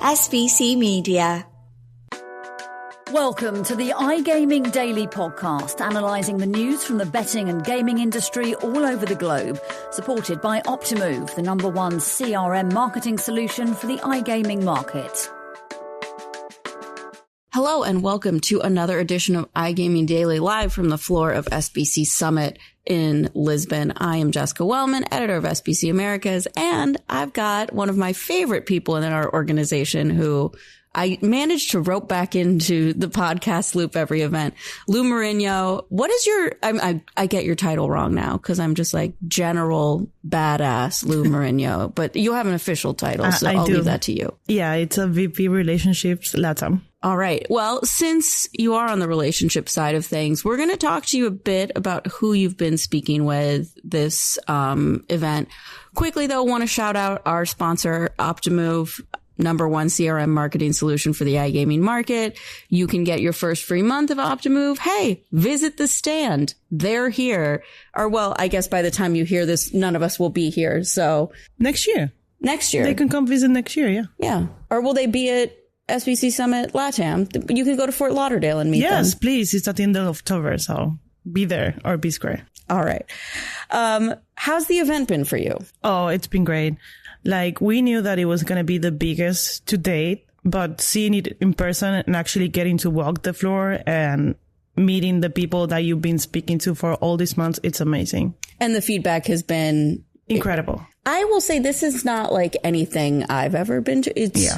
SBC Media. Welcome to the iGaming Daily Podcast, analysing the news from the betting and gaming industry all over the globe, supported by Optimove, the #1 CRM marketing solution for the iGaming market. Hello and welcome to another edition of iGaming Daily, live from the floor of SBC Summit in Lisbon. I am Jessica Welman, editor of SBC Americas, and I've got one of my favorite people in our organization who I managed to rope back into the podcast loop every event. Lucía Mouriño, what is your, I get your title wrong now because I'm just like General Badass Lucía Mouriño, but you have an official title, so I'll leave that to you. Yeah, it's a VP Relationships LatAm. All right. Well, since you are on the relationship side of things, we're going to talk to you a bit about who you've been speaking with this event. Quickly, though, want to shout out our sponsor, Optimove, #1 CRM marketing solution for the iGaming market. You can get your first free month of Optimove. Hey, visit the stand. They're here. Or, well, I guess by the time you hear this, none of us will be here. So Next year. They can come visit next year, yeah. Yeah. Or will they be at SBC Summit LatAm? You can go to Fort Lauderdale and meet them. Yes, please. It's at the end of October, so be there or be square. All right. How's the event been for you? Oh, it's been great. Like, we knew that it was going to be the biggest to date, but seeing it in person and actually getting to walk the floor and meeting the people that you've been speaking to for all these months, it's amazing. And the feedback has been incredible. I will say this is not like anything I've ever been to. It's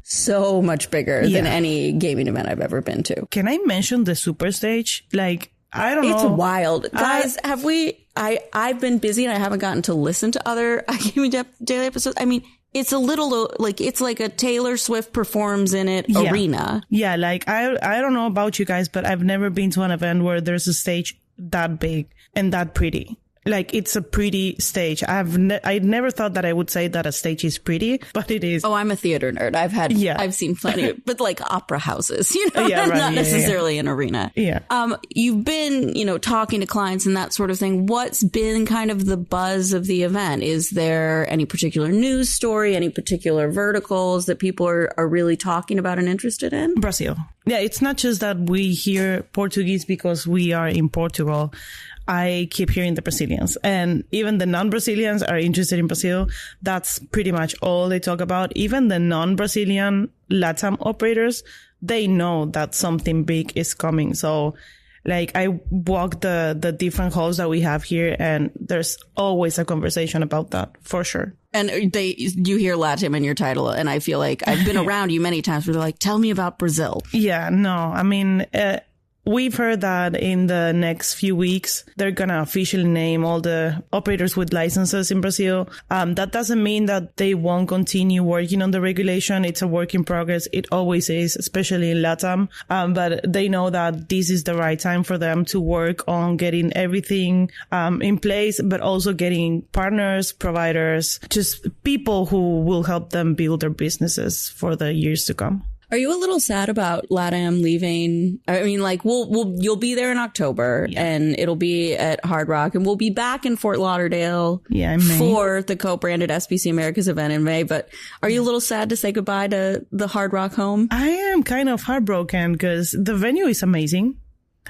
so much bigger than any gaming event I've ever been to. Can I mention the super stage? Like, I don't know. It's wild. Guys, I've been busy and I haven't gotten to listen to other iGaming Daily episodes. I mean, it's a little like, it's like a Taylor Swift performs in it arena. Yeah, like I don't know about you guys, but I've never been to an event where there's a stage that big and that pretty. Like, it's a pretty stage. I never thought that I would say that a stage is pretty, but it is. Oh, I'm a theater nerd. I've seen plenty, but like opera houses, not necessarily an arena. Yeah. You've been, talking to clients and that sort of thing. What's been kind of the buzz of the event? Is there any particular news story, any particular verticals that people are really talking about and interested in? Brazil. Yeah. It's not just that we hear Portuguese because we are in Portugal. I keep hearing the Brazilians, and even the non-Brazilians are interested in Brazil. That's pretty much all they talk about. Even the non-Brazilian LatAm operators, they know that something big is coming. So, like, I walk the different halls that we have here, and there's always a conversation about that, for sure. And you hear LatAm in your title, and I feel like I've been around you many times where they're like, tell me about Brazil. Yeah, no, I mean, we've heard that in the next few weeks, they're going to officially name all the operators with licenses in Brazil. That doesn't mean that they won't continue working on the regulation. It's a work in progress. It always is, especially in LatAm. But they know that this is the right time for them to work on getting everything in place, but also getting partners, providers, just people who will help them build their businesses for the years to come. Are you a little sad about LatAm leaving? I mean, like, you'll be there in October and it'll be at Hard Rock, and we'll be back in Fort Lauderdale for the co-branded SBC Americas event in May. But are you a little sad to say goodbye to the Hard Rock home? I am kind of heartbroken because the venue is amazing.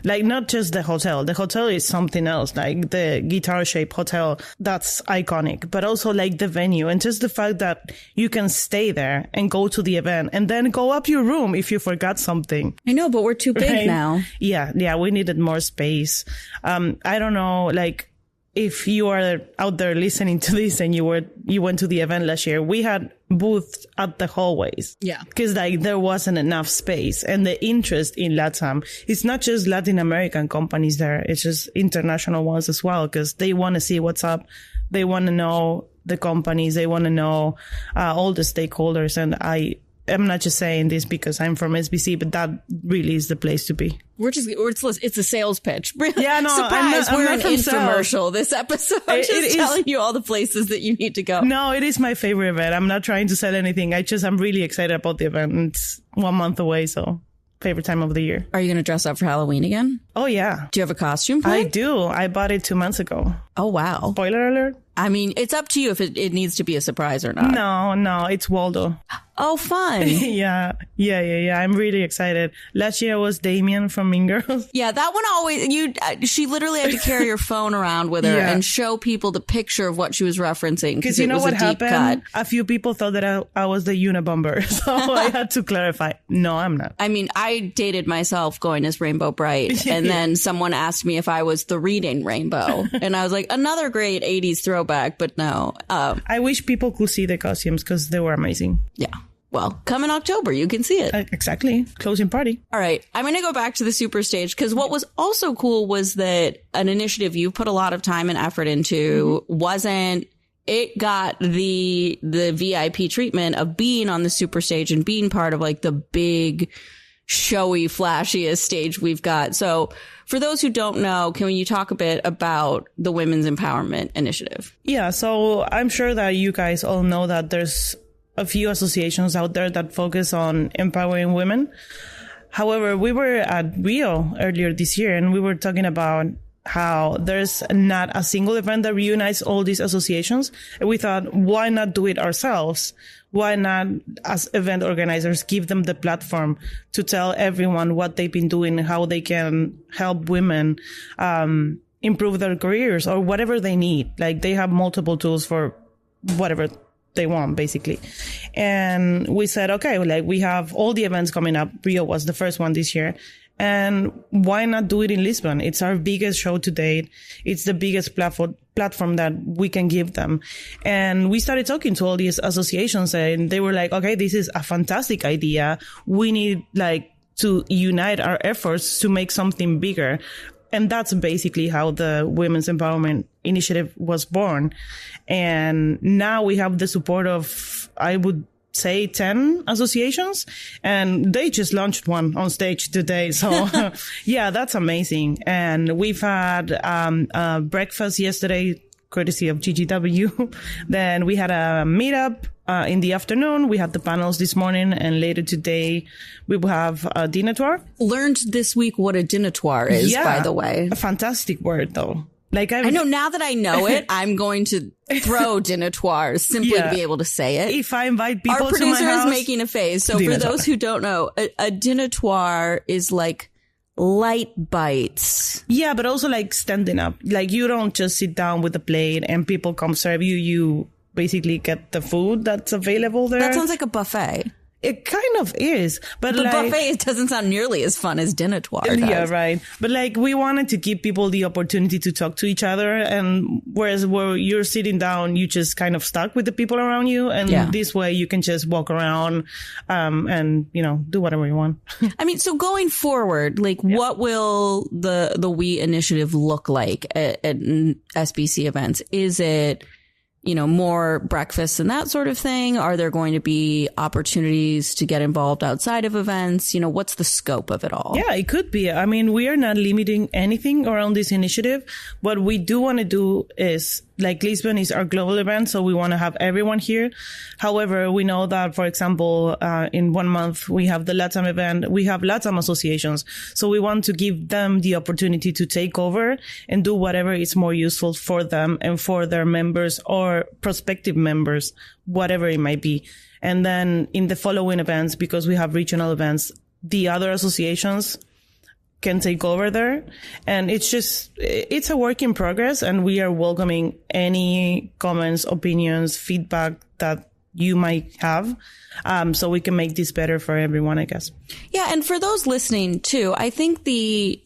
Like, not just the hotel. The hotel is something else, like the guitar-shaped hotel. That's iconic. But also, like, the venue and just the fact that you can stay there and go to the event and then go up your room if you forgot something. I know, but we're too big now. Yeah, we needed more space. I don't know, like, if you are out there listening to this and you went to the event last year, we had booths at the hallways. Yeah. Because like there wasn't enough space, and the interest in LatAm, it's not just Latin American companies there. It's just international ones as well, because they want to see what's up. They want to know the companies. They want to know all the stakeholders. And I'm not just saying this because I'm from SBC, but that really is the place to be. It's a sales pitch. Yeah, no, surprise, I'm we're not an infomercial this episode. Just telling you all the places that you need to go. No, it is my favorite event. I'm not trying to sell anything. I'm really excited about the event. It's 1 month away, so favorite time of the year. Are you going to dress up for Halloween again? Oh, yeah. Do you have a costume planned? I do. I bought it 2 months ago. Oh, wow. Spoiler alert. I mean, it's up to you if it needs to be a surprise or not. No, it's Waldo. Oh, fun. Yeah. I'm really excited. Last year was Damien from Mean Girls. Yeah, that one always, she literally had to carry her phone around with her and show people the picture of what she was referencing. Because you know what happened? A few people thought that I was the Unabomber. So I had to clarify. No, I'm not. I mean, I dated myself going as Rainbow Bright. And then someone asked me if I was the Reading Rainbow. And I was like, another great 80s throwback, but no. I wish people could see the costumes because they were amazing. Yeah. Well, come in October, you can see it. Exactly. Closing party. All right. I'm going to go back to the super stage because what was also cool was that an initiative you put a lot of time and effort into it got the VIP treatment of being on the super stage and being part of like the big, showy, flashiest stage we've got. So for those who don't know, can you talk a bit about the Women's Empowerment Initiative? Yeah. So I'm sure that you guys all know that there's a few associations out there that focus on empowering women. However, we were at Rio earlier this year and we were talking about how there's not a single event that reunites all these associations. And we thought, why not do it ourselves? Why not, as event organizers, give them the platform to tell everyone what they've been doing, how they can help women improve their careers or whatever they need. Like they have multiple tools for whatever they want, basically. And we said, okay, like we have all the events coming up. Rio was the first one this year. And why not do it in Lisbon? It's our biggest show to date. It's the biggest platform that we can give them. And we started talking to all these associations and they were like, okay, this is a fantastic idea. We need like to unite our efforts to make something bigger. And that's basically how the Women's Empowerment Initiative was born. And now we have the support of, I would say, 10 associations. And they just launched one on stage today. So yeah, that's amazing. And we've had breakfast yesterday, courtesy of GGW. Then we had a meetup in the afternoon. We had the panels this morning, and later today we will have a dînatoire. Learned this week what a dînatoire is, by the way. A fantastic word, though. Like I know now that I know it, I'm going to throw dînatoires simply to be able to say it. If I invite people to my house. Our producer is making a face. So for those who don't know, a dînatoire is like light bites. Yeah, but also like standing up. Like you don't just sit down with a plate and people come serve you. You basically get the food that's available there. That sounds like a buffet. It kind of is, but the buffet doesn't sound nearly as fun as dînatoire does. Yeah, right. But like we wanted to give people the opportunity to talk to each other, and whereas where you're sitting down, you just kind of stuck with the people around you, and this way you can just walk around, and do whatever you want. I mean, so going forward, like what will the We initiative look like at SBC events? Is it more breakfasts and that sort of thing? Are there going to be opportunities to get involved outside of events? What's the scope of it all? Yeah, it could be. I mean, we are not limiting anything around this initiative. What we do want to do is, like, Lisbon is our global event, so we want to have everyone here. However, we know that, for example, in 1 month, we have the LatAm event. We have LatAm associations. So we want to give them the opportunity to take over and do whatever is more useful for them and for their members or prospective members, whatever it might be. And then in the following events, because we have regional events, the other associations can take over there. And it's a work in progress, and we are welcoming any comments, opinions, feedback that you might have, so we can make this better for everyone, I guess. Yeah. And for those listening too, I think the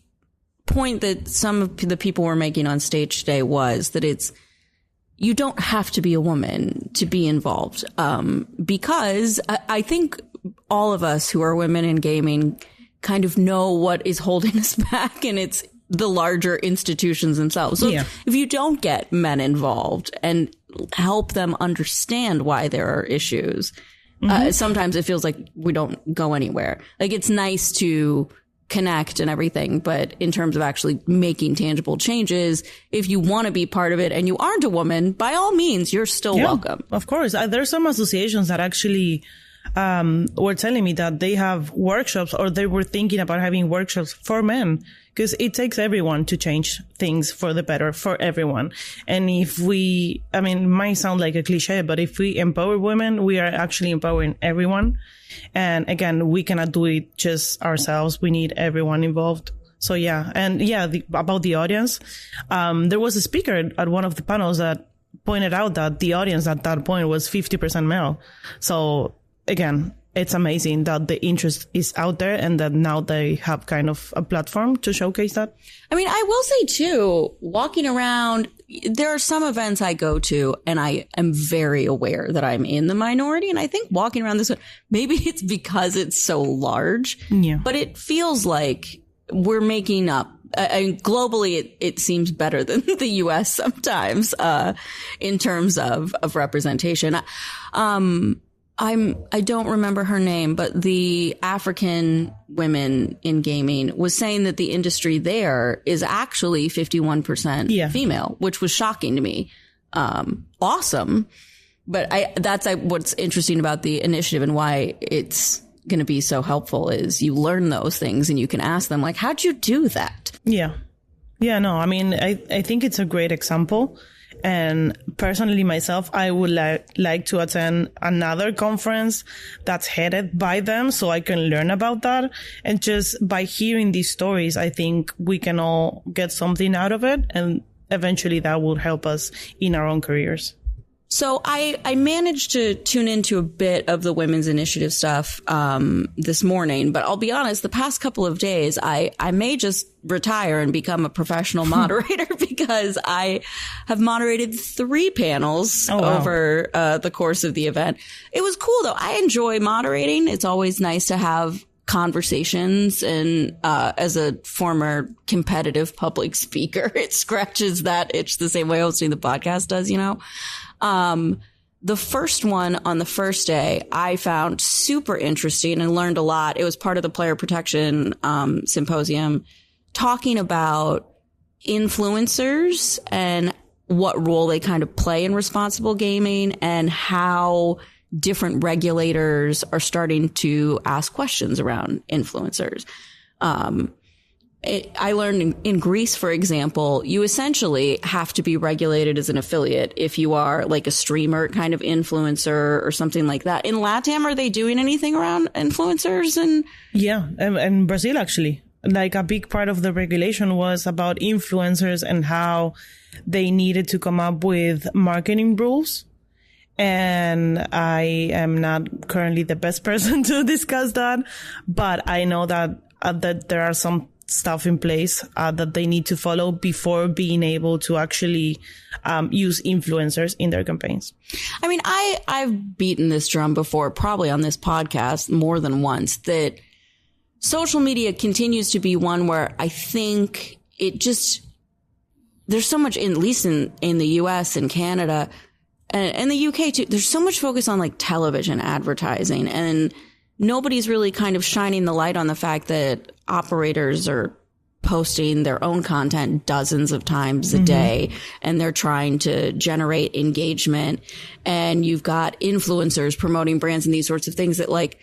point that some of the people were making on stage today was that you don't have to be a woman to be involved. Because I think all of us who are women in gaming kind of know what is holding us back, and it's the larger institutions themselves. So if you don't get men involved and help them understand why there are issues, sometimes it feels like we don't go anywhere. Like, it's nice to connect and everything, but in terms of actually making tangible changes, if you want to be part of it and you aren't a woman, by all means, you're still welcome. Of course. There's some associations that actually were telling me that they have workshops, or they were thinking about having workshops for men, because it takes everyone to change things for the better for everyone. And if we, I mean, it might sound like a cliche, but if we empower women, we are actually empowering everyone. And again, we cannot do it just ourselves. We need everyone involved. So yeah. And yeah, about the audience, there was a speaker at one of the panels that pointed out that the audience at that point was 50% male. So again, it's amazing that the interest is out there and that now they have kind of a platform to showcase that. I mean, I will say too, walking around, there are some events I go to and I am very aware that I'm in the minority. And I think walking around this, maybe it's because it's so large, but it feels like we're making up. Globally, it seems better than the U.S. sometimes, in terms of representation. I don't remember her name, but the African women in gaming was saying that the industry there is actually 51% female, which was shocking to me. Awesome. But that's what's interesting about the initiative and why it's going to be so helpful is you learn those things and you can ask them, like, how'd you do that? Yeah. Yeah, no, I mean, I think it's a great example. And personally, myself, I would like to attend another conference that's headed by them so I can learn about that. And just by hearing these stories, I think we can all get something out of it. And eventually that will help us in our own careers. So I managed to tune into a bit of the women's initiative stuff this morning, but I'll be honest, the past couple of days, I may just retire and become a professional moderator because I have moderated 3 panels over the course of the event. It was cool, though. I enjoy moderating. It's always nice to have conversations. And as a former competitive public speaker, it scratches that itch the same way hosting the podcast does, you know? The first one on the first day I found super interesting and learned a lot. It was part of the player protection symposium talking about influencers and what role they kind of play in responsible gaming and how different regulators are starting to ask questions around influencers. I learned in Greece, for example, you essentially have to be regulated as an affiliate if you are like a streamer kind of influencer or something like that. In LatAm, are they doing anything around influencers? Yeah, and Brazil, actually. Like a big part of the regulation was about influencers and how they needed to come up with marketing rules. And I am not currently the best person to discuss that, but I know that there are some stuff in place that they need to follow before being able to actually use influencers in their campaigns. I mean, I've beaten this drum before, probably on this podcast more than once, that social media continues to be one where I think there's so much, at least in the US and Canada and the UK too, there's so much focus on like television advertising, and nobody's really kind of shining the light on the fact that operators are posting their own content dozens of times a day, and they're trying to generate engagement. And you've got influencers promoting brands and these sorts of things that, like,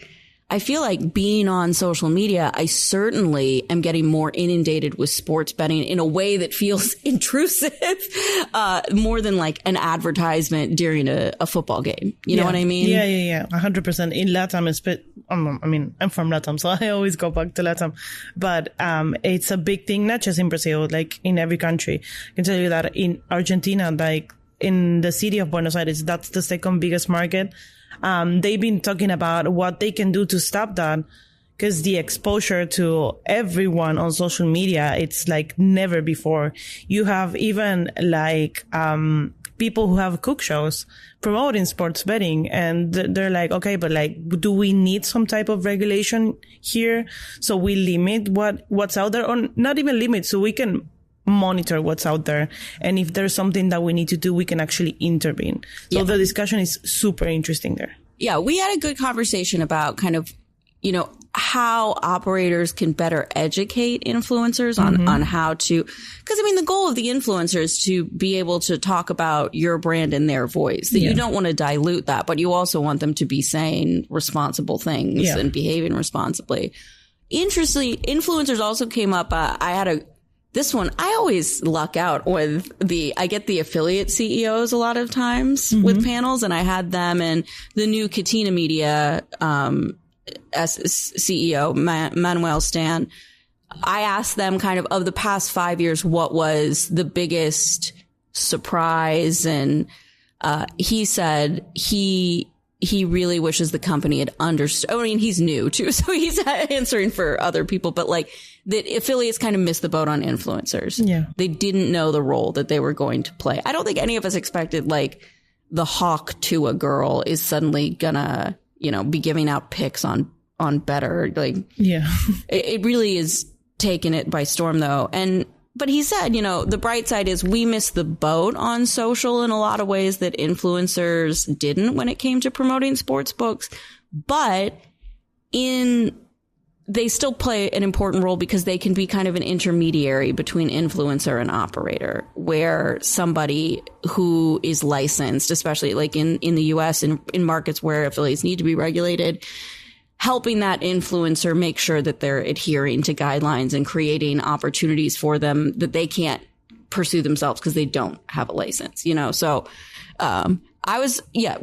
I feel like being on social media, I certainly am getting more inundated with sports betting in a way that feels intrusive, more than like an advertisement during a football game. You know what I mean? Yeah. 100%. In LatAm, I mean, I'm from LatAm, so I always go back to LatAm. But it's a big thing, not just in Brazil, like in every country. I can tell you that in Argentina, like in the city of Buenos Aires, that's the second biggest market. They've been talking about what they can do to stop that, because the exposure to everyone on social media, it's like never before. You have even like people who have cook shows promoting sports betting, and they're like, okay, but like, do we need some type of regulation here so we limit what's out there, or not even limit, so we can monitor what's out there, and if there's something that we need to do, we can actually intervene. So the discussion is super interesting there. Yeah, we had a good conversation about kind of, you know, how operators can better educate influencers on how to, because I mean, the goal of the influencer is to be able to talk about your brand in their voice, that you don't want to dilute that, but you also want them to be saying responsible things and behaving responsibly. interestingly, influencers also came up. This one, I always luck out with I get the affiliate CEOs a lot of times with panels, and I had them and the new Catena Media CEO, Manuel Stan. I asked them kind of the past 5 years, what was the biggest surprise? And he said he really wishes the company had understood. I mean, he's new too, so he's answering for other people, but like that affiliates kind of missed the boat on influencers. Yeah. They didn't know the role that they were going to play. I don't think any of us expected like the hawk to a girl is suddenly gonna, be giving out pics on Better. Like, yeah, it really is taking it by storm though. But he said, the bright side is we missed the boat on social in a lot of ways that influencers didn't when it came to promoting sports books. But they still play an important role because they can be kind of an intermediary between influencer and operator, where somebody who is licensed, especially like in the US and in markets where affiliates need to be regulated, helping that influencer make sure that they're adhering to guidelines and creating opportunities for them that they can't pursue themselves because they don't have a license, So,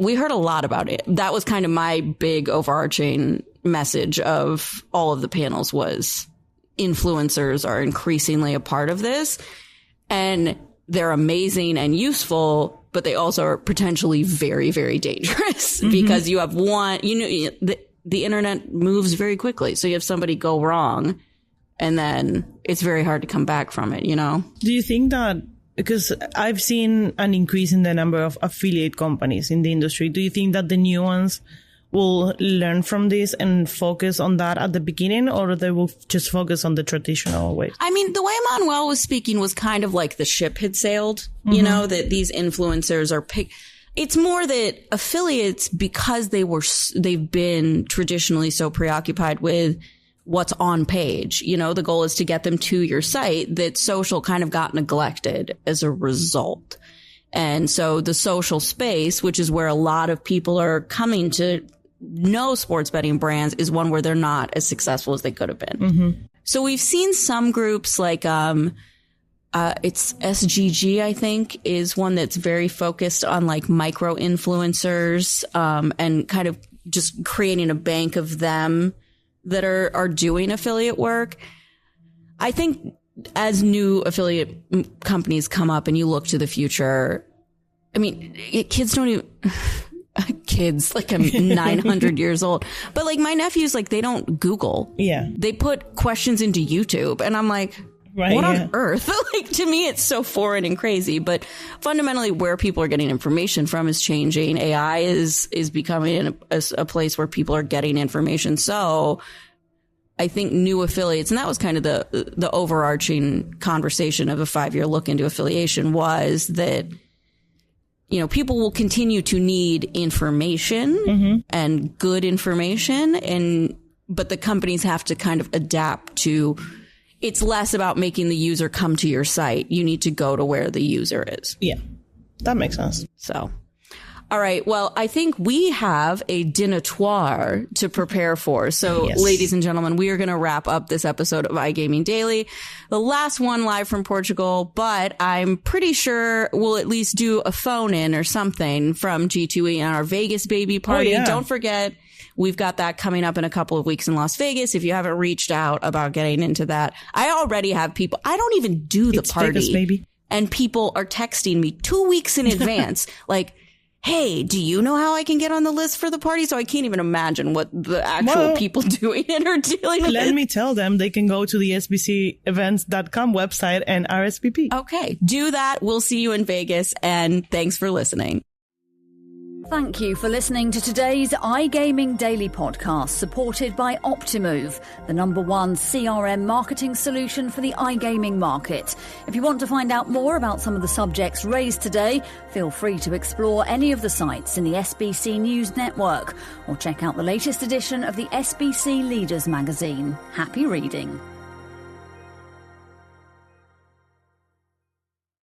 we heard a lot about it. That was kind of my big overarching message of all of the panels was influencers are increasingly a part of this, and they're amazing and useful, but they also are potentially very, very dangerous because you have the internet moves very quickly. So you have somebody go wrong and then it's very hard to come back from it, Do you think that, because I've seen an increase in the number of affiliate companies in the industry, do you think that the new ones will learn from this and focus on that at the beginning, or they will just focus on the traditional way? I mean, the way Manuel was speaking was kind of like the ship had sailed, that these influencers are It's more that affiliates, because they've been traditionally so preoccupied with what's on page, the goal is to get them to your site, that social kind of got neglected as a result. And so the social space, which is where a lot of people are coming to know sports betting brands, is one where they're not as successful as they could have been. So we've seen some groups like, it's SGG, I think, is one that's very focused on like micro influencers, and kind of just creating a bank of them that are doing affiliate work. I think as new affiliate companies come up and you look to the future, I mean, kids don't even, kids, like I'm 900 years old, but like my nephews, like they don't Google. Yeah. They put questions into YouTube and I'm like, right, what on earth? Like, to me, it's so foreign and crazy. But fundamentally, where people are getting information from is changing. AI is becoming a place where people are getting information. So I think new affiliates, and that was kind of the overarching conversation of a 5-year look into affiliation, was that, people will continue to need information and good information. But the companies have to kind of adapt to, it's less about making the user come to your site. You need to go to where the user is. Yeah, that makes sense. So, all right. Well, I think we have a dînatoire to prepare for. So, ladies and gentlemen, we are going to wrap up this episode of iGaming Daily, the last one live from Portugal, but I'm pretty sure we'll at least do a phone in or something from G2E and our Vegas baby party. Oh, yeah. Don't forget, we've got that coming up in a couple of weeks in Las Vegas. If you haven't reached out about getting into that, I already have people. I don't even do the party. Vegas, baby. And people are texting me 2 weeks in advance, like, hey, do you know how I can get on the list for the party? So I can't even imagine what the actual people doing it are dealing with. Let me tell them they can go to the SBCEvents.com website and RSVP. Okay, do that. We'll see you in Vegas. And thanks for listening. Thank you for listening to today's iGaming Daily podcast, supported by Optimove, the #1 CRM marketing solution for the iGaming market. If you want to find out more about some of the subjects raised today, feel free to explore any of the sites in the SBC News Network or check out the latest edition of the SBC Leaders magazine. Happy reading.